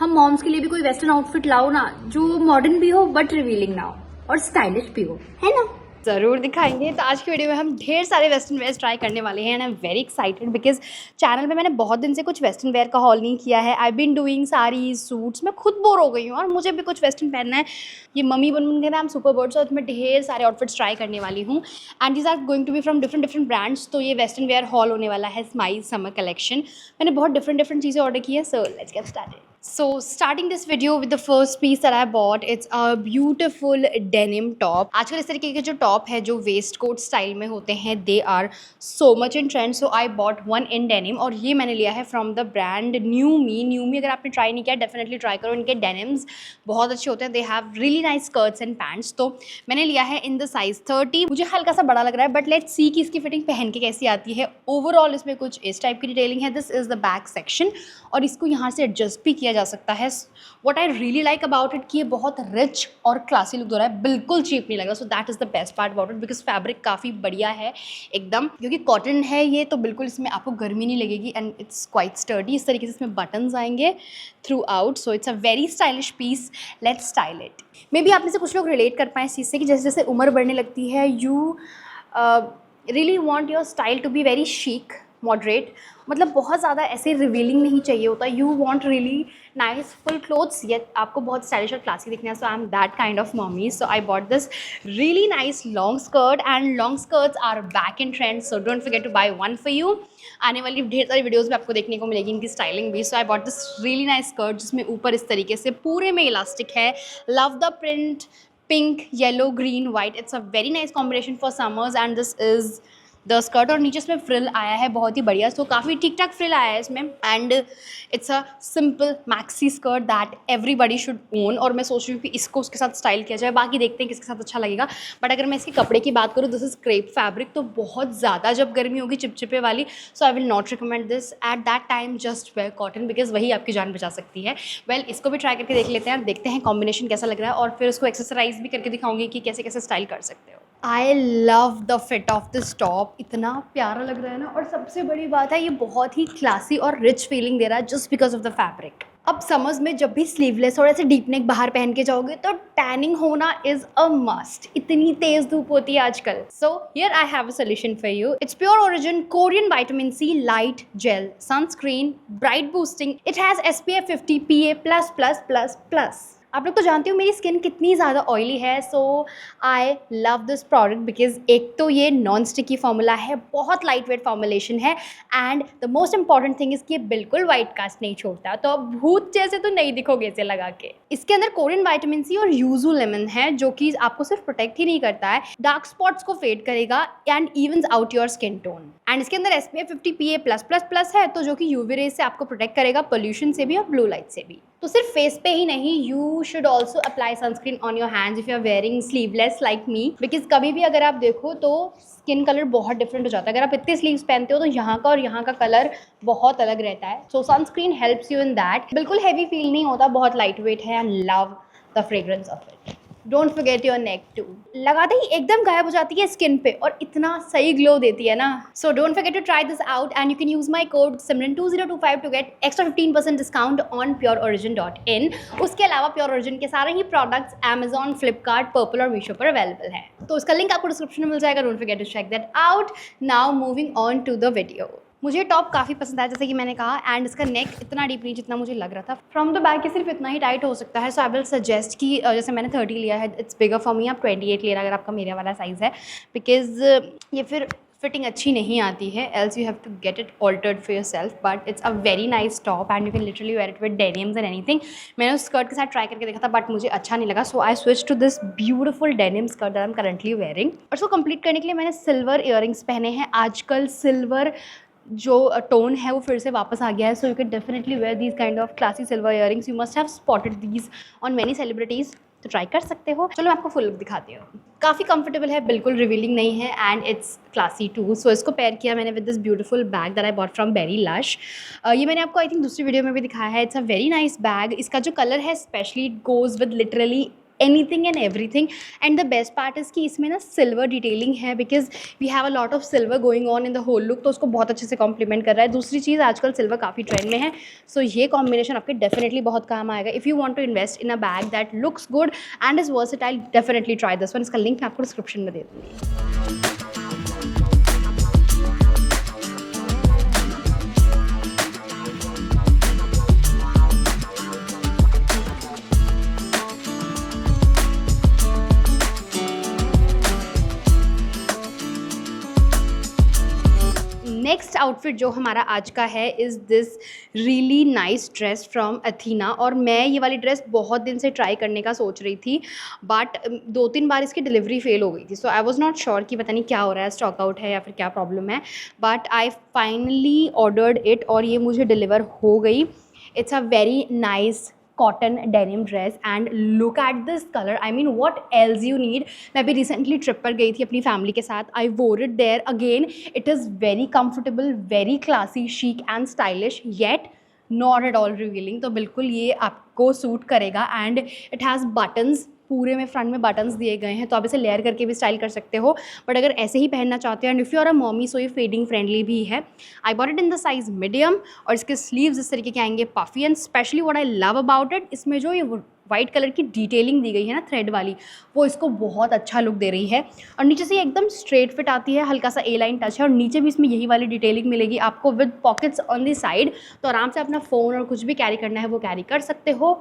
हम मॉम्स के लिए भी कोई वेस्टर्न आउटफिट लाओ ना, जो मॉडर्न भी हो बट रिवीलिंग ना हो और स्टाइलिश भी हो, है ना। ज़रूर दिखाएंगे। तो आज की वीडियो में हम ढेर सारे वेस्टर्न वेयर्स ट्राई करने वाले हैं and I am very excited because channel पे मैंने बहुत दिन से कुछ वेस्टर्न वेयर का हॉल नहीं किया है। आई बीन डूइंग सारी सूट्स, मैं खुद बोर हो गई हूँ और मुझे भी कुछ वेस्टर्न पहनना है। ये मम्मी बन के नाम सुपर बर्ड्स और मैं ढेर सारे आउटफिट्स ट्राई करने वाली हूँ and these are going to be from different brands. तो ये वेस्टर्न वेयर हॉल होने वाला है स्माइल समर कलेक्शन। मैंने बहुत डिफरेंट चीज़ें ऑर्डर की है। So let's get started. So starting this video with the first piece that I bought, it's a beautiful denim top. आजकल इस तरीके के जो टॉप है जो वेस्ट कोट स्टाइल में होते हैं, they are so much in trend. So I bought one in denim और ये मैंने लिया है from the brand New Me. अगर आपने ट्राई नहीं किया डेफिनेटली ट्राई करो, इनके डेनिम्स बहुत अच्छे होते हैं. They have really nice skirts and pants. तो मैंने लिया है in the size 30. मुझे हल्का सा बड़ा लग रहा है बट लेट्स सी कि इसकी फिटिंग पहन के कैसी आती है. ओवरऑल इसमें कुछ इस टाइप की डिटेलिंग है. This is the back section और इसको यहाँ से एडजस्ट भी किया जा सकता है. What I really like about it कि ये बहुत रिच और क्लासी लुक दे रहा है, बिल्कुल चीप नहीं लगा. So that is the best part about it because fabric काफ़ी बढ़िया है एकदम, क्योंकि कॉटन है ये, तो बिल्कुल इसमें आपको गर्मी नहीं लगेगी एंड इट्स क्वाइट स्टर्डी. इस तरीके से इसमें बटन्स आएंगे throughout. So it's a very stylish piece. Let's style it. Maybe आप में से कुछ लोग रिलेट कर पाएँ इस चीज़ से कि जैसे जैसे उम्र बढ़ने लगती है you really want your style to be very chic, moderate. मतलब बहुत ज़्यादा ऐसे रिवीलिंग नहीं चाहिए होता. You want really nice full clothes yet आपको बहुत स्टाइलिश और क्लासी दिखना है. So I am that kind of mommy. So I bought this really nice long skirt and long skirts are back in trend. So don't forget to buy one for you. आने वाली ढेर सारी videos में आपको देखने को मिलेगी इनकी स्टाइलिंग भी. So I bought this really nice skirt जिसमें ऊपर इस तरीके से पूरे में इलास्टिक है. Love the print. Pink, yellow, green, white. It's a very nice combination for summers and this is the skirt. और नीचे इसमें फ्रिल आया है बहुत ही बढ़िया. सो काफ़ी ठीक ठाक फ्रिल आया है इसमें and it's a simple maxi skirt that everybody should own. और मैं सोच रही हूँ कि इसको उसके साथ स्टाइल किया जाए. बाकी देखते हैं किसके साथ अच्छा लगेगा. बट अगर मैं इसके कपड़े की बात करूँ, दिस इज क्रेप फैब्रिक, तो बहुत ज़्यादा जब गर्मी होगी चिपचिपे वाली. So I will not recommend this at that time. Just wear cotton because वही आपकी जान बचा सकती है. वेल इसको भी ट्राई करके देख लेते हैं और देखते हैं कॉम्बिनेशन कैसा लग रहा है और फिर उसको एक्सरसाइज भी करके दिखाऊंगी कि कैसे कैसे स्टाइल कर सकते हो. I love the fit of this top. इतना प्यारा लग रहा है ना. और सबसे बड़ी बात है ये बहुत ही क्लासी और रिच फीलिंग दे रहा है just because of the fabric. अब समर्स में जब भी स्लीवलेस और ऐसे डीप नेक बाहर पहन के जाओगे तो टैनिंग होना इज अ मस्ट. इतनी तेज धूप होती है आजकल. So here I have a solution for you. It's Pure Origin Korean vitamin C light gel sunscreen bright boosting. It has SPF 50 PA++++. आप लोग तो जानते हो मेरी स्किन कितनी ज़्यादा ऑयली है. So I love this product because एक तो ये नॉन स्टिकी फार्मूला है, बहुत लाइट वेट फॉर्मुलेशन है and the most important thing इसकी बिल्कुल वाइट कास्ट नहीं छोड़ता. तो अब भूत जैसे तो नहीं दिखोगे इसे लगा के. इसके अंदर कोरियन विटामिन सी और यूजू लेमन है जो कि आपको सिर्फ प्रोटेक्ट ही नहीं करता है, डार्क स्पॉट्स को फेड करेगा and evens out your skin tone. And इसके अंदर SPF 50 PA+++ है, तो जो कि यूवी रेज से आपको प्रोटेक्ट करेगा, पोल्यूशन से भी और ब्लू लाइट से भी. तो सिर्फ फेस पे ही नहीं, you should also apply sunscreen on your hands if you are wearing sleeveless like me. Because कभी भी अगर आप देखो तो स्किन कलर बहुत डिफरेंट हो जाता है. अगर आप इतने स्लीव्स पहनते हो तो यहाँ का और यहाँ का कलर बहुत अलग रहता है. So sunscreen helps you in that. बिल्कुल हैवी फील नहीं होता, बहुत लाइट वेट है and love the fragrance of it. Don't forget your neck too. लगाते ही एकदम गायब हो जाती है स्किन पे और इतना सही ग्लो देती है ना. So don't forget to try this out and you can use my code Simran2025 to get extra 15% discount on pureorigin.in. उसके अलावा प्योर ओरिजिन के सारे ही प्रोडक्ट्स Amazon, फ्लिपकार्ट, पर्पल और मीशो पर अवेलेबल हैं. तो उसका लिंक आपको डिस्क्रिप्शन में मिल जाएगा. Don't forget to check that out. Now moving on to the video. मुझे टॉप काफ़ी पसंद आया जैसे कि मैंने कहा एंड इसका नेक इतना डीप नहीं जितना मुझे लग रहा था. फ्रॉम द बैक ये सिर्फ इतना ही टाइट हो सकता है. सो आई विल सजेस्ट कि जैसे मैंने 30 लिया है, इट्स बिगर फॉर मी. आप 28 लेना अगर आपका मेरे वाला साइज़ है बिकॉज ये फिर फिटिंग अच्छी नहीं आती है. Else you have to get it altered for yourself. But it's a very nice top and you can literally wear it with denims and anything. मैंने उस स्कर्ट के साथ ट्राई करके देखा था बट मुझे अच्छा नहीं लगा. So I switch to this beautiful denim skirt that I am currently wearing. और उसको कंप्लीट करने के लिए मैंने सिल्वर ईयरिंग्स पहने हैं. आजकल सिल्वर जो टोन है वो फिर से वापस आ गया है. So you can definitely wear these kind of classy silver earrings. You must have spotted these on many celebrities. तो ट्राई कर सकते हो. चलो मैं आपको फुल लुक दिखाती हूँ. काफ़ी कंफर्टेबल है, बिल्कुल रिवीलिंग नहीं है and it's classy too. So इसको पेयर किया मैंने with this beautiful bag that I bought from Berrylush. ये मैंने आपको आई थिंक दूसरी वीडियो में भी दिखाया है. It's a very nice bag. इसका जो कलर है specially it goes with literally anything and everything. And the best part is कि इसमें ना सिल्वर डिटेलिंग है, because we have a lot of silver going on in the whole look, तो उसको बहुत अच्छे से कॉम्प्लीमेंट कर रहा है। दूसरी चीज़, आजकल सिल्वर काफ़ी ट्रेंड में है, सो ये कॉम्बिनेशन आपके डेफिनेटली बहुत काम आएगा। If you want to invest in a bag that looks good and is versatile, definitely try this one. इसका लिंक मैं आपको डिस्क्रिप्शन में दे दूँगी। नेक्स्ट आउटफिट जो हमारा आज का है is this really nice dress from Athena. और मैं ये वाली ड्रेस बहुत दिन से ट्राई करने का सोच रही थी, बट 2-3 बार इसकी डिलीवरी फेल हो गई थी, सो आई वॉज नॉट श्योर कि पता नहीं क्या हो रहा है, स्टॉक आउट है या फिर क्या प्रॉब्लम है। But I finally ordered it और ये मुझे डिलीवर हो गई। It's a very nice cotton denim dress and look at this colour, I mean what else you need. मैं भी रिसेंटली ट्रिप पर गई थी अपनी फैमिली के साथ, I wore it there again. It is very comfortable, very classy, chic and stylish, yet not at all revealing. तो बिल्कुल ये आपको सूट करेगा एंड इट हैज़ बटन्स, पूरे में फ्रंट में बटन्स दिए गए हैं, तो आप इसे लेयर करके भी स्टाइल कर सकते हो। बट अगर ऐसे ही पहनना चाहते हो and if you are a mommy, so ये फेडिंग फ्रेंडली भी है। I bought it in the size medium और इसके स्लीव्स इस तरीके के आएंगे puffy. And specially what I love about it, इसमें जो ये वाइट कलर की डिटेलिंग दी गई है ना थ्रेड वाली, वो इसको बहुत अच्छा लुक दे रही है। और नीचे से ये एकदम स्ट्रेट फिट आती है, हल्का सा ए लाइन टच है और नीचे भी इसमें यही वाली डिटेलिंग मिलेगी आपको with pockets on the side. तो आराम से अपना फ़ोन और कुछ भी कैरी करना है वो कैरी कर सकते हो।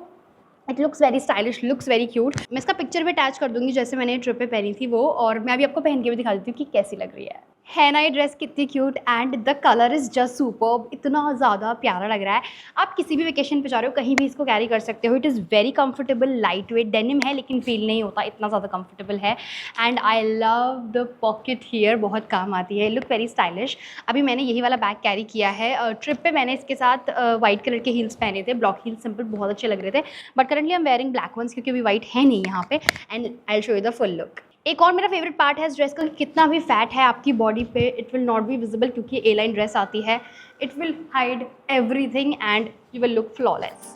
It looks very stylish, looks very cute. मैं इसका पिक्चर भी अटैच कर दूंगी जैसे मैंने ट्रिप पे पहनी थी वो, और मैं अभी आपको पहन के भी दिखा देती हूँ कि कैसी लग रही है ना ये ड्रेस कितनी cute and the colour is just superb, इतना ज़्यादा प्यारा लग रहा है। आप किसी भी वेकेशन पे जा रहे हो, कहीं भी इसको कैरी कर सकते हो। It is very comfortable, light weight denim है लेकिन फील नहीं होता, इतना ज़्यादा कंफर्टेबल है। And I love the pocket here, बहुत काम आती है, लुक वेरी स्टाइलिश। अभी मैंने यही वाला बैग कैरी किया है। ट्रिप पे मैंने इसके साथ वाइट कलर के हील्स पहने थे, ब्लॉक हील्स, सिंपल, बहुत अच्छे लग रहे थे। But currently I am wearing black ones क्योंकि अभी वाइट है नहीं यहाँ पे। And I will show you the full look. एक और मेरा फेवरेट पार्ट है इस ड्रेस का, कितना भी फैट है आपकी बॉडी पे, it will not be visible क्योंकि ए लाइन ड्रेस आती है। It will hide everything and you will look flawless.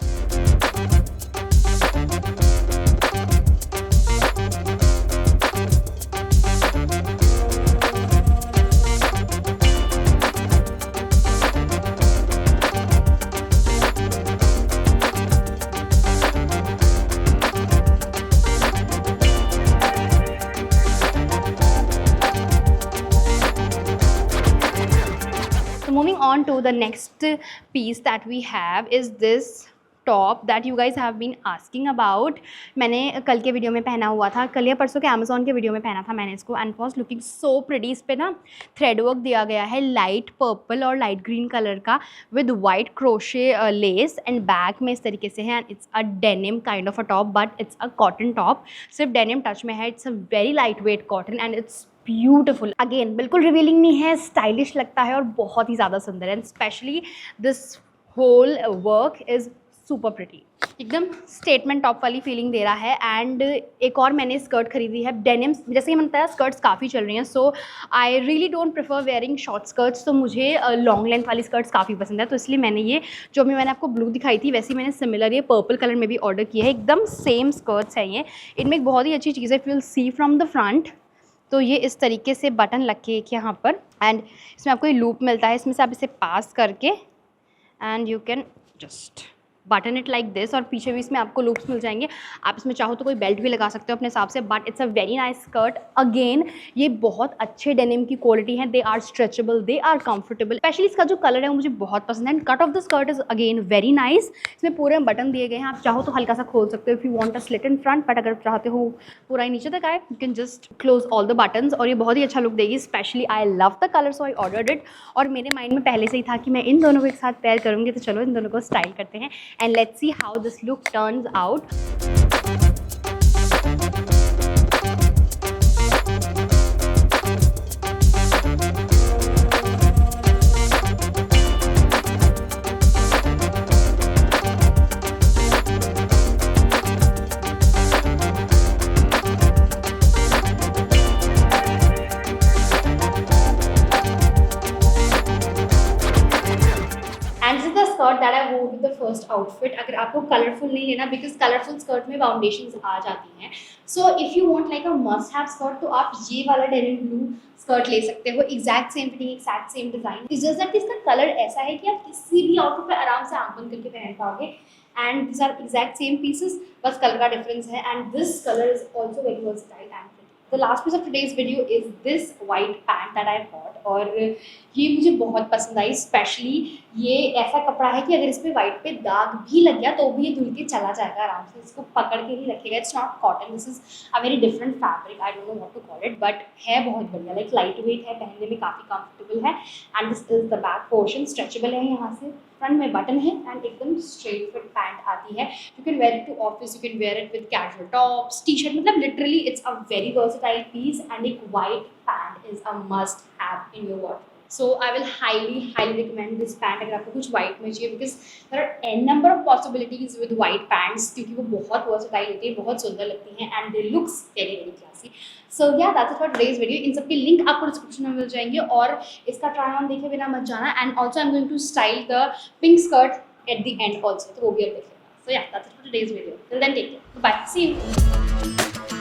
Moving on to the next piece that we have is this top that you guys have been asking about. मैंने कल के video में पहना हुआ था, कल या परसों के अमेजोन के वीडियो में पहना था मैंने इसको and was looking so pretty. इस पर ना थ्रेड वर्क दिया गया है लाइट पर्पल और लाइट ग्रीन कलर का with white crochet less and back में इस तरीके से है। And it's a denim kind of a top but it's a cotton top, सिर्फ डेनिम टच में है। It's a very light weight cotton and it's beautiful. Again बिल्कुल revealing नहीं है, स्टाइलिश लगता है और बहुत ही ज़्यादा सुंदर है। And specially this whole work is super pretty, एकदम स्टेटमेंट टॉप वाली फीलिंग दे रहा है। एंड एक और मैंने स्कर्ट खरीदी है डेनिम, जैसे कि मैंने बताया स्कर्ट्स काफ़ी चल रही हैं, so I really don't prefer wearing short skirts, तो मुझे लॉन्ग लेंथ वाली स्कर्ट्स काफ़ी पसंद है। तो इसलिए मैंने ये जो भी मैंने आपको ब्लू दिखाई थी वैसे मैंने सिमिलर ये पर्पल कलर में भी ऑर्डर किया है। एकदम सेम स्कर्ट्स हैं ये। इनमें एक बहुत ही अच्छी चीज़ है, if you will see from the front, तो ये इस तरीके से बटन लग के एक यहाँ पर एंड इसमें आपको ये लूप मिलता है, इसमें से आप इसे पास करके and you can just button it like this. और पीछे भी इसमें आपको लूप्स मिल जाएंगे, आप इसमें चाहो तो कोई बेल्ट भी लगा सकते हो अपने हिसाब से। But it's a very nice skirt. Again ये बहुत अच्छे डेनिम की क्वालिटी है, they are stretchable, they are comfortable. Specially इसका जो कलर है वो मुझे बहुत पसंद है। And cut of the skirt is again very nice. इसमें पूरे बटन दिए गए हैं, आप चाहो तो हल्का सा खोल सकते हो if you want a slit in front, but अगर चाहते हो पूरा ही नीचे तक आए you can just close all the buttons और ये बहुत ही अच्छा लुक देगी। Specially I love the colour, so I ordered it. और मेरे माइंड में पहले से ही था कि मैं इन दोनों को एक साथ पेयर करूँगी, तो चलो इन दोनों को स्टाइल करते हैं and let's see how this look turns out. And this is the skirt that I wore with the first outfit. Outfit अगर आपको कलरफुल नहीं लेना, बिकॉज कलरफुल स्कर्ट में फाउंडेशंस आ जाती हैं. So if you want like a must have skirt तो आप ये वाला डेनिम ब्लू स्कर्ट ले सकते हो. Exact same fitting, exact same design. It's just that इसका कलर ऐसा है कि आप किसी भी आउटफिट पे आराम से आंख बंद करके पहन पाओगे. And this are exact same pieces, बस कलर का डिफरेंस है. And this colour is also very versatile and the last piece of today's video is this white pant that I bought. और ये मुझे बहुत पसंद आई. स्पेशली ये ऐसा कपड़ा है कि अगर इस पर वाइट पे दाग भी लग गया तो भी ये धुल के चला जाएगा आराम से, इसको पकड़ के ही रखेगा. It's not cotton, this is a very different fabric, I don't know what to call it, but है बहुत बढ़िया. लाइक लाइट वेट है, पहनने में काफ़ी कंफर्टेबल है. And this is the back portion, stretchable है यहाँ से, फ्रंट में बटन है एंड एकदम स्ट्रेट फिट पैंट आती है. You can wear it to office, you can wear it with casual tops, T shirt, मतलब literally it's a very versatile piece. And एक white pant is a must have in your wardrobe. So I will highly recommend this pant अगर आपको कुछ white में चाहिए, because there are an number of possibilities with white pants, क्योंकि वो बहुत versatile होती है, बहुत सुंदर लगती हैं and they looks very classy. So yeah that's it for today's video. इन सबके लिंक आपको डिस्क्रिप्शन में मिल जाएंगे और इसका ट्राई ऑन देखे बिना मत जाना. And also I am going to style the pink skirt at the end also, तो वो भी आप देख लेना. So yeah that's it for today's video. Till then take care, bye, see you.